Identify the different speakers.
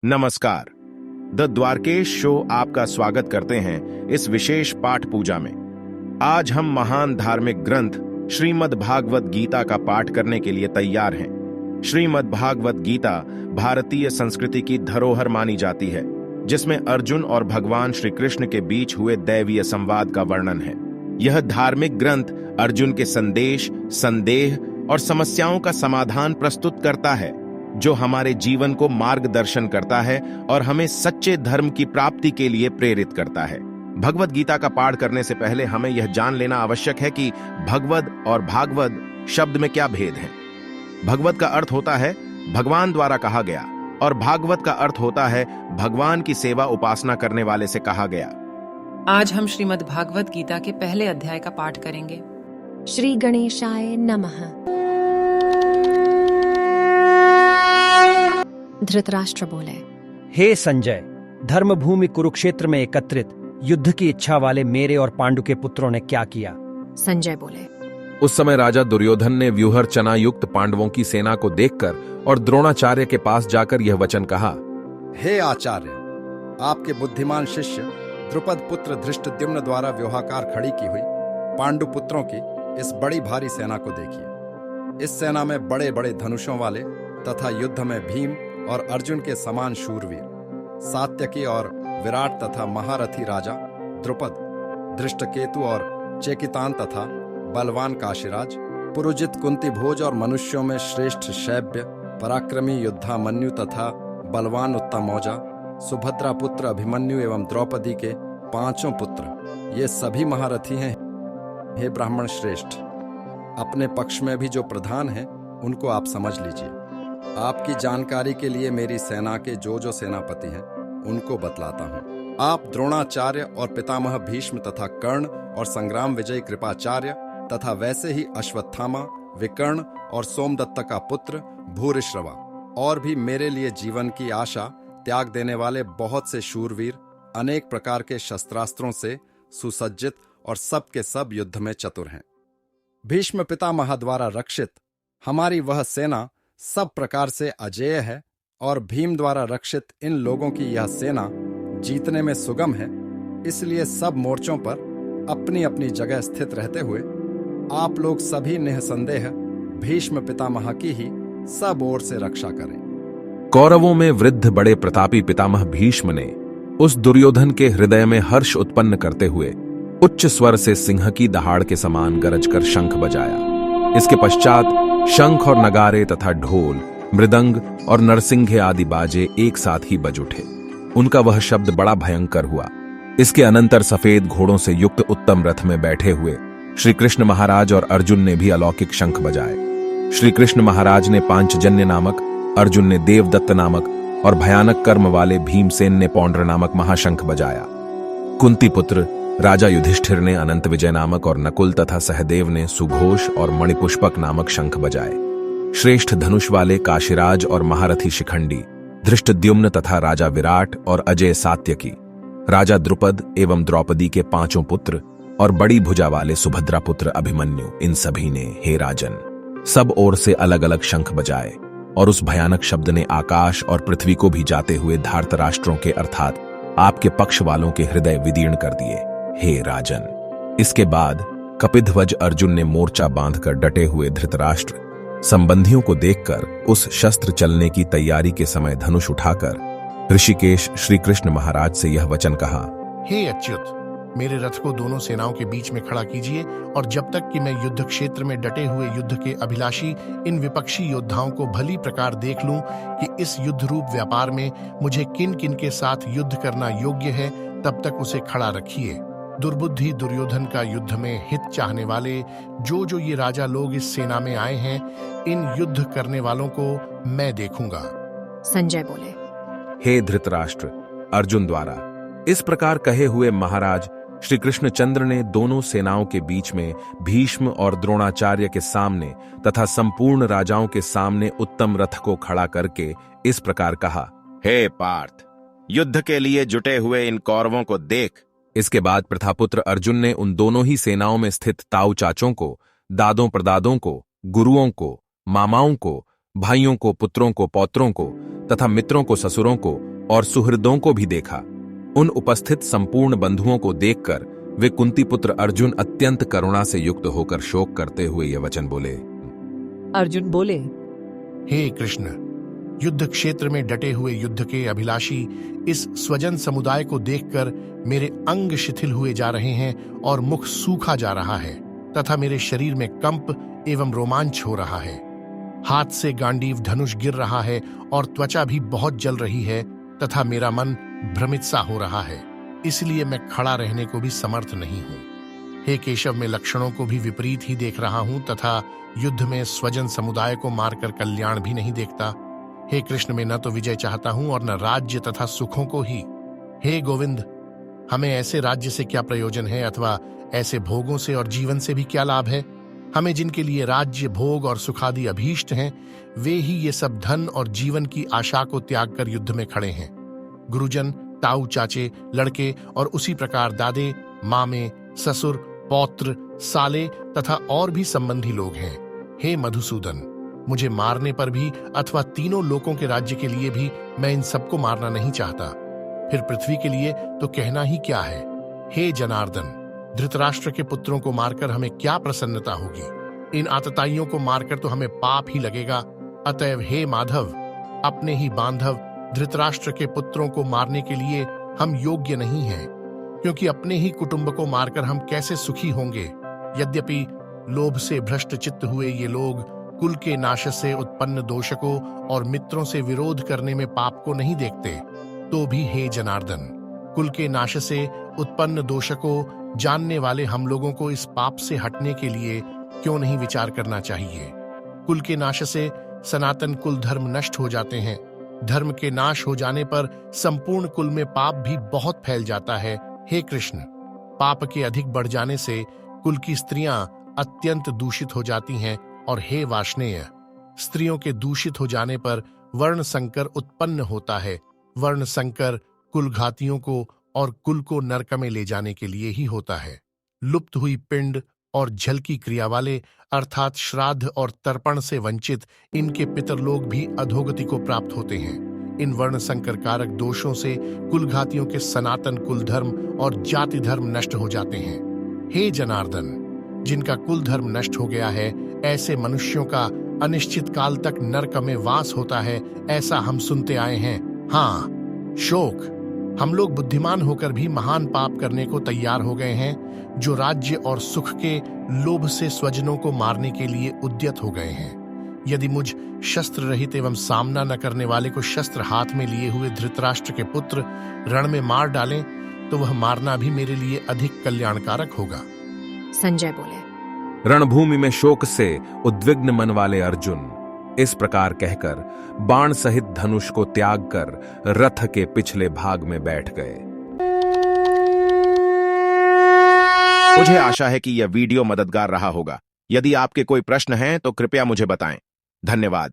Speaker 1: नमस्कार। The Dwarkesh show आपका स्वागत करते हैं इस विशेष पाठ पूजा में। आज हम महान धार्मिक ग्रंथ श्रीमद् भागवत गीता का पाठ करने के लिए तैयार हैं। श्रीमद् भागवत गीता भारतीय संस्कृति की धरोहर मानी जाती है, जिसमें अर्जुन और भगवान श्री कृष्ण के बीच हुए दैवीय संवाद का वर्णन है। यह धार्मिक ग्रंथ अर्जुन के संदेश, संदेह और समस्याओं का समाधान प्रस्तुत करता है, जो हमारे जीवन को मार्गदर्शन करता है और हमें सच्चे धर्म की प्राप्ति के लिए प्रेरित करता है। भगवद गीता का पाठ करने से पहले हमें यह जान लेना आवश्यक है कि भगवद और भागवत शब्द में क्या भेद है। भगवद का अर्थ होता है भगवान द्वारा कहा गया और भागवत का अर्थ होता है भगवान की सेवा उपासना करने वाले से कहा गया।
Speaker 2: आज हम श्रीमद् भागवत गीता के पहले अध्याय का पाठ करेंगे।
Speaker 3: श्री गणेशाय नमः। धृतराष्ट्र बोले,
Speaker 4: हे संजय, धर्मभूमि कुरुक्षेत्र में एकत्रित युद्ध की इच्छा वाले मेरे और पांडु के पुत्रों ने क्या किया?
Speaker 3: संजय बोले,
Speaker 5: उस समय राजा दुर्योधन ने व्यूहरचना युक्त पांडवों की सेना को देखकर और द्रोणाचार्य के पास जाकर यह वचन कहा।
Speaker 6: हे आचार्य, आपके बुद्धिमान शिष्य द्रुपद पुत्र धृष्टद्युम्न द्वारा व्यूहाकार खड़ी की हुई पांडु पुत्रों की इस बड़ी भारी सेना को देखिए। इस सेना में बड़े बड़े धनुषों वाले तथा युद्ध में भीम और अर्जुन के समान शूरवीर, सात्यकी और विराट तथा महारथी राजा द्रुपद, धृष्टकेतु और चेकितान तथा बलवान काशीराज, पुरुजित कुंती भोज और मनुष्यों में श्रेष्ठ शैब्य, पराक्रमी योद्धामन्यु तथा बलवान उत्तमौजा, सुभद्रा पुत्र अभिमन्यु एवं द्रौपदी के 5 पुत्र, ये सभी महारथी हैं। हे ब्राह्मण श्रेष्ठ, अपने पक्ष में भी जो प्रधान हैं उनको आप समझ लीजिए। आपकी जानकारी के लिए मेरी सेना के जो सेनापति हैं उनको बतलाता हूं। आप द्रोणाचार्य और पितामह भीष्म तथा कर्ण और संग्राम विजयी कृपाचार्य तथा वैसे ही अश्वत्थामा, विकर्ण और सोमदत्त का पुत्र भूरिश्रवा और भी मेरे लिए जीवन की आशा त्याग देने वाले बहुत से शूरवीर, अनेक प्रकार के शस्त्रास्त्रों से सुसज्जित और सब के सब युद्ध में चतुर हैं। भीष्म पितामह द्वारा रक्षित हमारी वह सेना सब प्रकार से अजेय है और भीम द्वारा रक्षित इन लोगों की यह सेना जीतने में सुगम है। इसलिए सब मोर्चों पर अपनी अपनी जगह स्थित रहते हुए आप लोग सभी निःसंदेह भीष्म पितामह की ही सब ओर से रक्षा करें।
Speaker 5: कौरवों में वृद्ध बड़े प्रतापी पितामह भीष्म ने उस दुर्योधन के हृदय में हर्ष उत्पन्न करते हुए उच्च स्वर से सिंह की दहाड़ के समान गरजकर शंख बजाया। इसके पश्चात शंख और नगारे तथा ढोल, मृदंग और नरसिंघे आदि बाजे एक साथ ही बज उठे। उनका वह शब्द बड़ा भयंकर हुआ। इसके अनंतर सफेद घोड़ों से युक्त उत्तम रथ में बैठे हुए श्री कृष्ण महाराज और अर्जुन ने भी अलौकिक शंख बजाए। श्री कृष्ण महाराज ने पांचजन्य नामक, अर्जुन ने देवदत्त नामक और भयानक कर्म वाले भीमसेन ने पौंड्र नामक महाशंख बजाया। कुंती पुत्र राजा युधिष्ठिर ने अनंत विजय नामक और नकुल तथा सहदेव ने सुघोष और मणिपुष्पक नामक शंख बजाए। श्रेष्ठ धनुष वाले काशीराज और महारथी शिखंडी, धृष्टद्युम्न तथा राजा विराट और अजय सात्यकी, राजा द्रुपद एवं द्रौपदी के 5 पुत्र और बड़ी भुजा वाले सुभद्रा पुत्र अभिमन्यु, इन सभी ने, हे राजन, सब ओर से अलग अलग शंख बजाए और उस भयानक शब्द ने आकाश और पृथ्वी को भी जाते हुए धार्तराष्ट्रों के अर्थात आपके पक्ष वालों के हृदय विदीर्ण कर दिए, हे राजन। इसके बाद कपिध्वज अर्जुन ने मोर्चा बांधकर डटे हुए धृतराष्ट्र संबंधियों को देखकर उस शस्त्र चलने की तैयारी के समय धनुष उठाकर ऋषिकेश श्री कृष्ण महाराज से यह वचन कहा।
Speaker 7: हे अच्युत, मेरे रथ को दोनों सेनाओं के बीच में खड़ा कीजिए और जब तक कि मैं युद्ध क्षेत्र में डटे हुए युद्ध के अभिलाषी इन विपक्षी योद्धाओं को भली प्रकार देख लूं कि इस युद्ध रूप व्यापार में मुझे किन किन के साथ युद्ध करना योग्य है, तब तक उसे खड़ा रखिए। दुर्बुद्धि दुर्योधन का युद्ध में हित चाहने वाले जो ये राजा लोग इस सेना में आए हैं, इन युद्ध करने वालों को मैं देखूंगा।
Speaker 3: संजय बोले,
Speaker 5: हे धृतराष्ट्र, अर्जुन द्वारा इस प्रकार कहे हुए महाराज श्री कृष्णचंद्र ने दोनों सेनाओं के बीच में भीष्म और द्रोणाचार्य के सामने तथा संपूर्ण राजाओं के सामने उत्तम रथ को खड़ा करके इस प्रकार कहा।
Speaker 1: हे पार्थ, युद्ध के लिए जुटे हुए इन कौरवों को देख।
Speaker 5: इसके बाद प्रथापुत्र अर्जुन ने उन दोनों ही सेनाओं में स्थित ताऊ चाचों को, दादों परदादों को, गुरुओं को, मामाओं को, भाइयों को, पुत्रों को, पौत्रों को तथा मित्रों को, ससुरों को और सुहृदों को भी देखा। उन उपस्थित संपूर्ण बंधुओं को देखकर वे कुंती पुत्र अर्जुन अत्यंत करुणा से युक्त होकर शोक करते हुए ये वचन बोले।
Speaker 8: अर्जुन बोले,
Speaker 7: हे कृष्ण, युद्ध क्षेत्र में डटे हुए युद्ध के अभिलाषी इस स्वजन समुदाय को देखकर मेरे अंग शिथिल हुए जा रहे हैं और मुख सूखा जा रहा है तथा मेरे शरीर में कंप एवं रोमांच हो रहा है। हाथ से गांडीव धनुष गिर रहा है और त्वचा भी बहुत जल रही है तथा मेरा मन भ्रमित सा हो रहा है, इसलिए मैं खड़ा रहने को भी समर्थ नहीं हूं। हे केशव, मैं लक्षणों को भी विपरीत ही देख रहा हूं तथा युद्ध में स्वजन समुदाय को मारकर कल्याण भी नहीं देखता। हे कृष्ण, मैं न तो विजय चाहता हूं और न राज्य तथा सुखों को ही। हे गोविंद, हमें ऐसे राज्य से क्या प्रयोजन है अथवा ऐसे भोगों से और जीवन से भी क्या लाभ है? हमें जिनके लिए राज्य, भोग और सुखादि अभीष्ट हैं, वे ही ये सब धन और जीवन की आशा को त्याग कर युद्ध में खड़े हैं। गुरुजन, ताऊ चाचे, लड़के और उसी प्रकार दादे, मामे, ससुर, पौत्र, साले तथा और भी संबंधी लोग हैं। हे मधुसूदन, मुझे मारने पर भी अथवा तीनों लोकों के राज्य के लिए भी मैं इन सबको मारना नहीं चाहता। फिर पृथ्वी के लिए तो कहना ही क्या है। हे जनार्दन, धृतराष्ट्र के पुत्रों को मारकर हमें क्या प्रसन्नता होगी? इन आतताइयों को मारकर तो हमें पाप ही लगेगा। अतएव हे माधव, अपने ही बांधव धृतराष्ट्र के पुत्रों को मारने के लिए हम योग्य नहीं हैं, क्योंकि अपने ही कुटुंब को मारकर हम कैसे सुखी होंगे? यद्यपि लोभ से भ्रष्ट चित्त हुए ये लोग कुल के नाश से उत्पन्न दोषकों और मित्रों से विरोध करने में पाप को नहीं देखते, तो भी हे जनार्दन, कुल के नाश से उत्पन्न दोषकों जानने वाले हम लोगों को इस पाप से हटने के लिए क्यों नहीं विचार करना चाहिए? कुल के नाश से सनातन कुल धर्म नष्ट हो जाते हैं। धर्म के नाश हो जाने पर संपूर्ण कुल में पाप भी बहुत फैल जाता है। हे कृष्ण, पाप के अधिक बढ़ जाने से कुल की स्त्रियां अत्यंत दूषित हो जाती हैं और हे वार्ष्णेय, स्त्रियों के दूषित हो जाने पर वर्ण संकर उत्पन्न होता है। वर्ण संकर कुलघातियों को और कुल को नरक में ले जाने के लिए ही होता है। लुप्त हुई पिंड और जल की क्रिया वाले अर्थात श्राद्ध और तर्पण से वंचित इनके पितरलोक भी अधोगति को प्राप्त होते हैं। इन वर्ण संकर कारक दोषों से कुलघातियों के सनातन कुल धर्म और जाति धर्म नष्ट हो जाते हैं। हे जनार्दन, जिनका कुल धर्म नष्ट हो गया है, ऐसे मनुष्यों का अनिश्चित काल तक नरक में वास होता है, ऐसा हम सुनते आए हैं। हाँ, शोक, हम लोग बुद्धिमान होकर भी महान पाप करने को तैयार हो गए हैं, जो राज्य और सुख के लोभ से स्वजनों को मारने के लिए उद्यत हो गए हैं। यदि मुझ शस्त्र रहित एवं सामना न करने वाले को शस्त्र हाथ में लिए हुए धृतराष्ट्र के पुत्र रण में मार डालें, तो वह मारना भी मेरे लिए अधिक कल्याणकारक होगा।
Speaker 3: संजय बोले।
Speaker 5: रणभूमि में शोक से उद्विग्न मन वाले अर्जुन इस प्रकार कहकर बाण सहित धनुष को त्याग कर रथ के पिछले भाग में बैठ गए।
Speaker 1: मुझे आशा है कि यह वीडियो मददगार रहा होगा। यदि आपके कोई प्रश्न हैं तो कृपया मुझे बताएं। धन्यवाद।